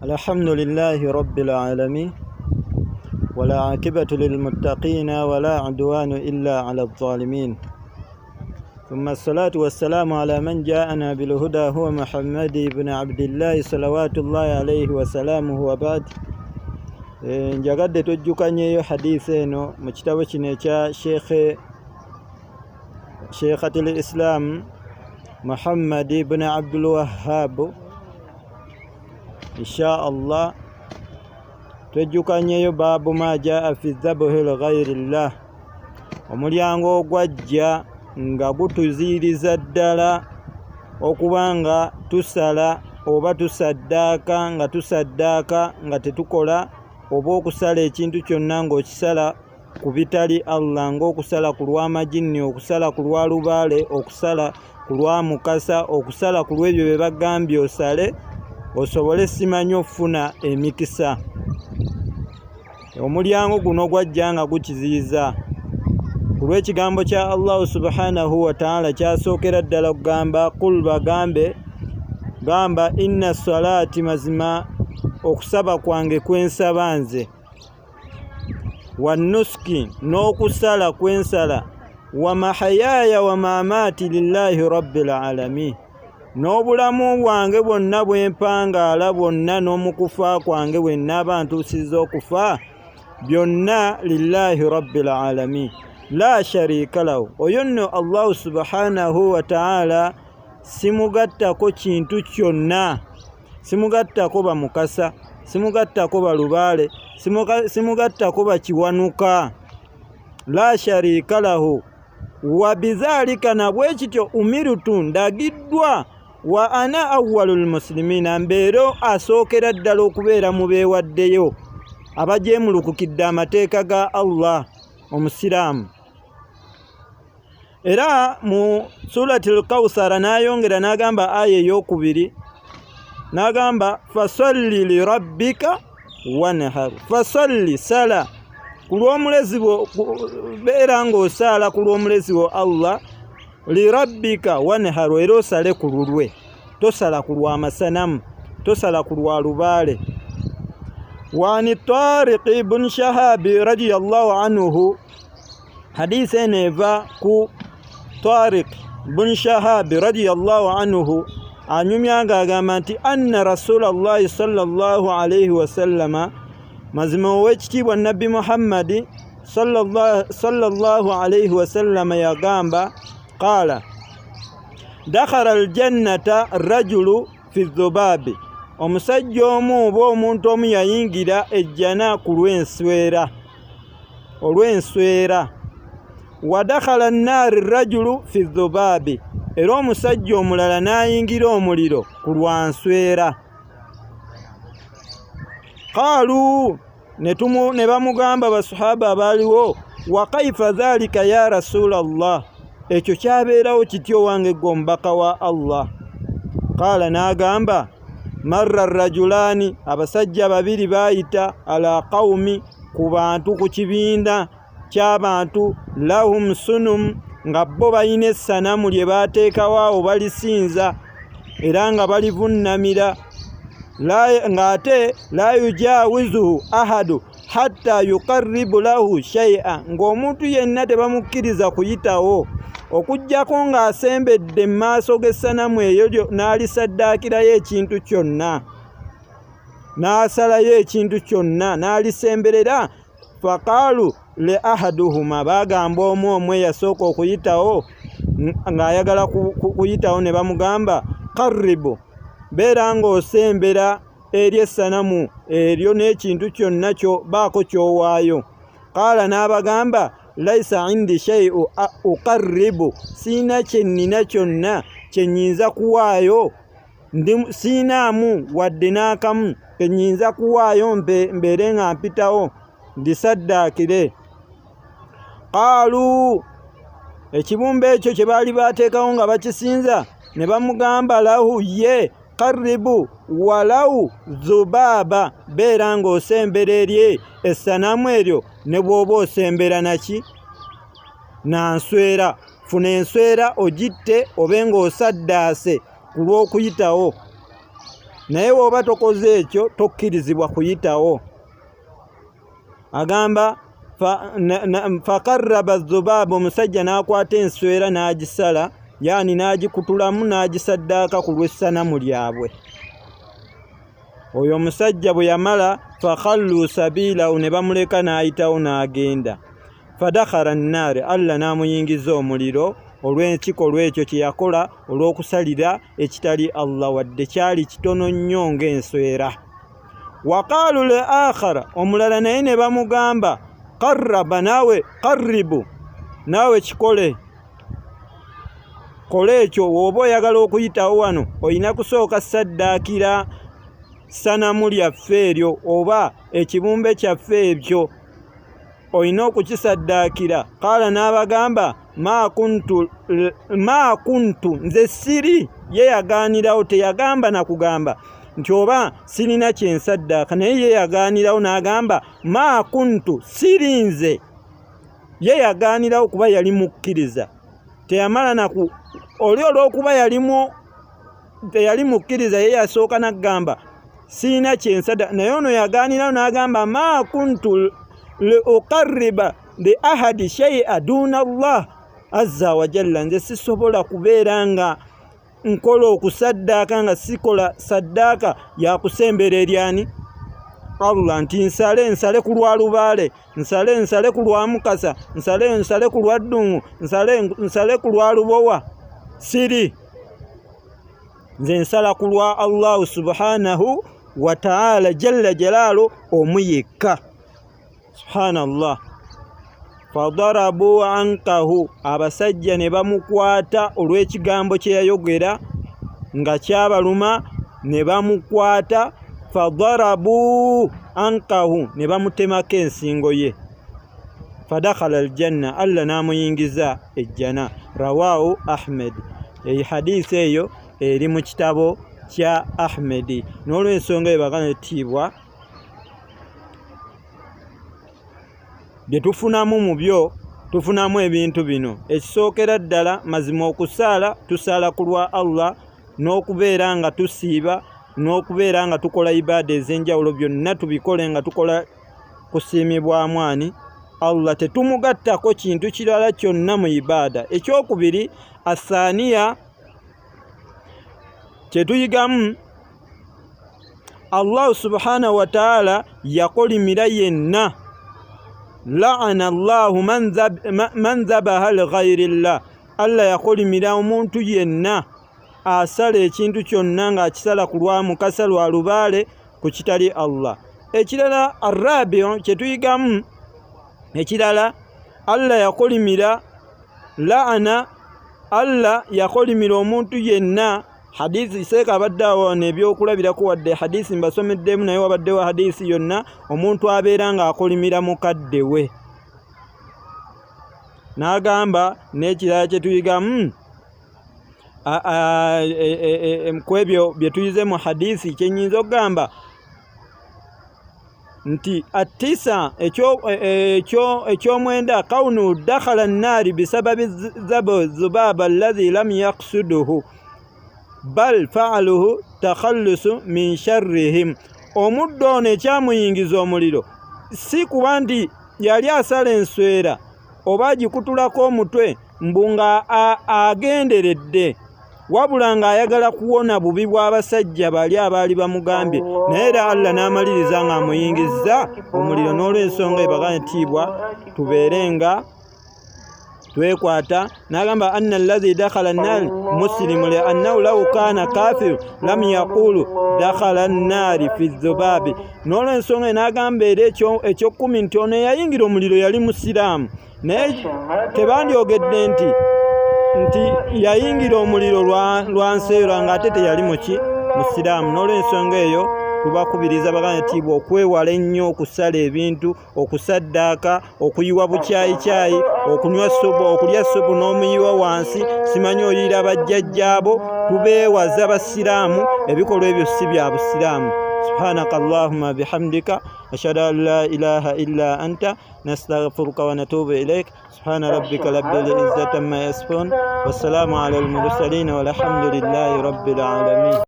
الحمد لله رب العالمين ولا عاقبة للمتقين ولا عدوان إلا على الظالمين ثم الصلاة والسلام على من جاءنا بالهدى هو محمد بن عبد الله صلوات الله عليه وسلامه وبعد. njagadde tujjukanyeyo hadisi eno mu kitabo kino ekya Sheikhatul Islam Muhammad ibn Abdul Wahhab. Insha Allah tujjukanyeyo babu ma jaa fi dhabhi lighayrillah, omulyango ogwajja nga gutuziriza ddala okubanga tusala oba tusaddaaka nga tetukola oba okusala ekintu kyonna ng'okisala ku bitali Allah, ng'okusala ku lw'amajinni, okusala ku lwa lubaale, okusala ku lwa mukasa, okusala ku lw'ebyo bye bagambye osale osobole simanyi okufuna emikisa. Omulyango guno gwajja nga gukiziyiza ku lw'ekigambo kya Allah subhanahu wa ta'ala kyasookera ddala okugamba qul bagambe gamba inna salati mazima okusaba kwange kwensaba nze, wa nuski n'okusala kwensala, wa mahayaya wa mamati lillahi rabbil alamin, n'obulamu bwange bwonna bwempangaala bwonna n'omukufa kwange bwe nnaaba ntuusizza okufa byonna lillahi rabbil alamin la sharika lahu. Oyo nno Allah subhanahu wa ta'ala simugattako kintu kyonna, simugattako bamukasa, simugattako balubaale, simugattako bakiwanuka. La sharika lahu wa bizalika nabwekityo umirutu ndagiddwa wa ana awwalul muslimina mbeero asookera ddala okubeera mu beewaddeyo abajeemulukukidde amateeka ga Allah omusiraamu. Era mu suratul Kawthara n'ayongera n'agamba aya ey'okubiri n'agamba fasalli li rabbika wanhar, fasalli sala ku lw'omulezi wo, beera ng'osaala ku lw'omulezi wo Allah, li rabbika wanhar, era osale ku lulwe, tosala ku lw'amasanamu, tosala ku lwa lubaale. Wani Tariq ibn Shahab radiyallahu anhu, hadisi eno eva ku Tariq ibn Shahab radiyallahu anhu anyumya ng'agamba nti anna rasulallahi sallallahu alayhi wasallama, mazima ow'ekitiibwa nabbi Muhammadi sallallahu alayhi wasallama yagamba qaala dakhala aljannata rajulu fi dhubabi, omusajja omu oba omuntu omu yayingira ejjana ku olw'enswera. Wa dakhala annaari rajulu fi dhubabi, era omusajja omulala n'ayingira omuliro ku lwa nswera. Qaalu, ne bamugamba basahaba abaaliwo, wa kaifa dhalika ya rasulallah, ekyo kyabeerawo kityo wange gwe omubaka wa Allah. Qaala, n'agamba marra rajulaani, abasajja babiri baayita ala qawmi, ku bantu, ku kibiina ky'abantu, lahum sunum, nga bo balina essanamu lye baateekawo awo balisinza era nga balivunnamira, ng'ate la yujawizuhu ahadu hatta yuqarribu lahu shay'a, ng'omuntu yenna tebamukkiriza kuyitawo okuggyako ng'asembedde mu maaso g'essanamu eyo n'alisaddaakirayo ekintu kyonna, n'asalayo ekintu kyonna n'alisemberera. Faqaalu li ahaduhuma, bagamba omu eyasooka okuyitawo ng'ayagala kuyitawo, ne bamugamba qarribu, beera ng'osembera eri essanamu eryo n'ekintu kyonna kyo baako ky'owaayo. Qaala, n'abagamba laisa indi shay'u uqarribu, siina kyennina kyonna kyennyinza kuwaayo, siinaamu wadde n'akamu kennyinza kuwaayo mbeere nga mpitawo ndisaddaakire. Qaalu, ekibumba ekyo kye baali baateekawo nga bakisinza, ne bamugamba lahu ye qarribu walau zubaaba, beera ng'osembera eri essanamu eryo ne bw'oba osembera naki na nswera, funa enswera ogitte obe ng'osaddaase ku lw'okuyitawo. naye bw'oba tokoze ekyo tokkirizibwa kuyitawo. Agamba fakarraba dhubaabu, omusajja n'akwata enswera n'agisala, yaani n'agikutulamu n'agisaddaaka ku lw'essanamu lyabwe. Oyo omusajja bwe yamala fakhallu sabiilahu, ne bamuleka n'ayitawo n'agenda. Fadakhala nnaari, Allah n'amuyingiza omuliro olw'ekikolwa ekyo kye yakola olw'okusalira ekitali Allah, wadde kyali kitono nnyo ng'enswera. Waqaalu li akhara, omulala naye ne bamugamba qarraba, naawe qarribu, naawe kikole, kola ekyo. Bw'oba oyagala okuyitawo wano olina kusooka saddaakira sanamu lyaffe eryo oba ekibumbe kyaffe ebyo, olina okukisaddaakira. Qaala n'abagamba ma kuntu, nze siri. Ye yagaanirawo, teyagamba na kugamba nti oba sirina kyensaddaaka, naye ye yagaanirawo n'agamba ma kuntu, siri nze. Ye yagaanirawo kuba yali mukkiriza, teyamala naku oli olw'okuba teyali mukkiriza, ye yasooka n'agamba sirina kyensaddaaka. Naye ono yagaanirawo n'agamba ma kuntu li uqarriba li ahadi shay'a duna Allah azza wa jalla, nze sisobola kubeera nga nkola okusaddaaka nga sikola saddaaka yakusembera eryani Allah, nti nsale ku lwa lubaale, nsale ku lwa mukasa, nsale ku lwa ddungu, nsale ku lwa lubowa. Siri, nze nsala ku lwa Allah subhanahu wa ta'ala jalla jalaalu, omu yekka. Subhanallah. Fadarabu ankahu, abasajja ne bamukwata olw'ekigambo kye yayogera nga kyabaluma, ne bamukwata. Fadarabu ankahu, ne bamutemako ensingo ye. Fadakhala aljanna, Allah n'amuyingiza ejjana. Rawaahu Ahmed. Eyi hadisi eyo eri mu kitabo kya Ahmedi. N'olw'ensonga ebagana ettiibwa bye tufunamu mu byo, tufunamu ebintu bino. Ekisookera ddala mazima okusaala, tusaala ku lwa Allah, n'okubeera nga tusiiba, n'okubeera nga tukola ibaada ez'enjawulo, byonna tubikole nga tukola kusiimibwamu ani Allah, tetumugattako kintu kirala kyonna mu ibaada. Ekyokubiri, athaniya, kyetuyigamu Allah subhanahu wa ta'ala yakolimira yenna. La'ana Allahu man dhabaha li ghayrillah, Allah yakolimira omuntu yenna asala ekintu kyonna ng'akisala ku lwa mukasa, lwa lubaale, ku kitali Allah. Ekirala arrabi'u, kyetuyigamu ekirala, Allah yakolimira, la'ana, Allah yakolimira omuntu yenna. Hadisi seeka abadde awo nebyokulabirako, wadde hadisi mbasomeddemu, naye wabaddewo hadisi yonna omuntu abeera ng'akolimira mukadde we. N'agamba n'ekirala kye tuyigamu ku ebyo bye tuyize mu hadisi, kyenyinza okugamba nti atisa, ekyomwenda, kaunu dakhala nnaari bisababi dhubaba alladhi lam yaqsuduhu bal fa'aluhu takhallusu min sharrihim. Omuddo ono ekyamuyingiza omuliro si kuba nti yali asala enswera oba agikutulako omutwe mbunga agenderedde, wabula ng'ayagala kuwona bubi bw'abasajja bali abaali bamugambye, naye era Allah n'amaliriza ng'amuyingiza omuliro. N'olw'ensonga ebagana ettiibwa tubeerenga twekwata. N'agamba anna alladhi dakhala an-nar muslimu li annahu law kana kafir lam yaqulu dakhala an-nar fi dhubabi. N'olw'ensonga n'agamba era ekyokumi nti ono yayingira omuliro yali musiraamu, naye tebandyogedde nti yayingira omuliro lwa nseera ng'ate teyali musiraamu. N'olw'ensonga eyo tubakubiriza bagana ettiibwa okwewala ennyo okusala ebintu, okusaddaaka, okuyiwa bukyayikyayi, okulya supu n'omuyiwa wansi, simanyi oliira bajjajjaabo. Tubeewaza basiraamu, ebikolwa ebyo si bya busiraamu. Subhanaka Allahumma bihamdika ashhadu an la ilaha illa anta nastaghfiruka wa natubu ilaik. Subhana rabbika rabbil izzati amma yasifun, wassalamu ala al mursalin walhamdulillahi rabbil alamin.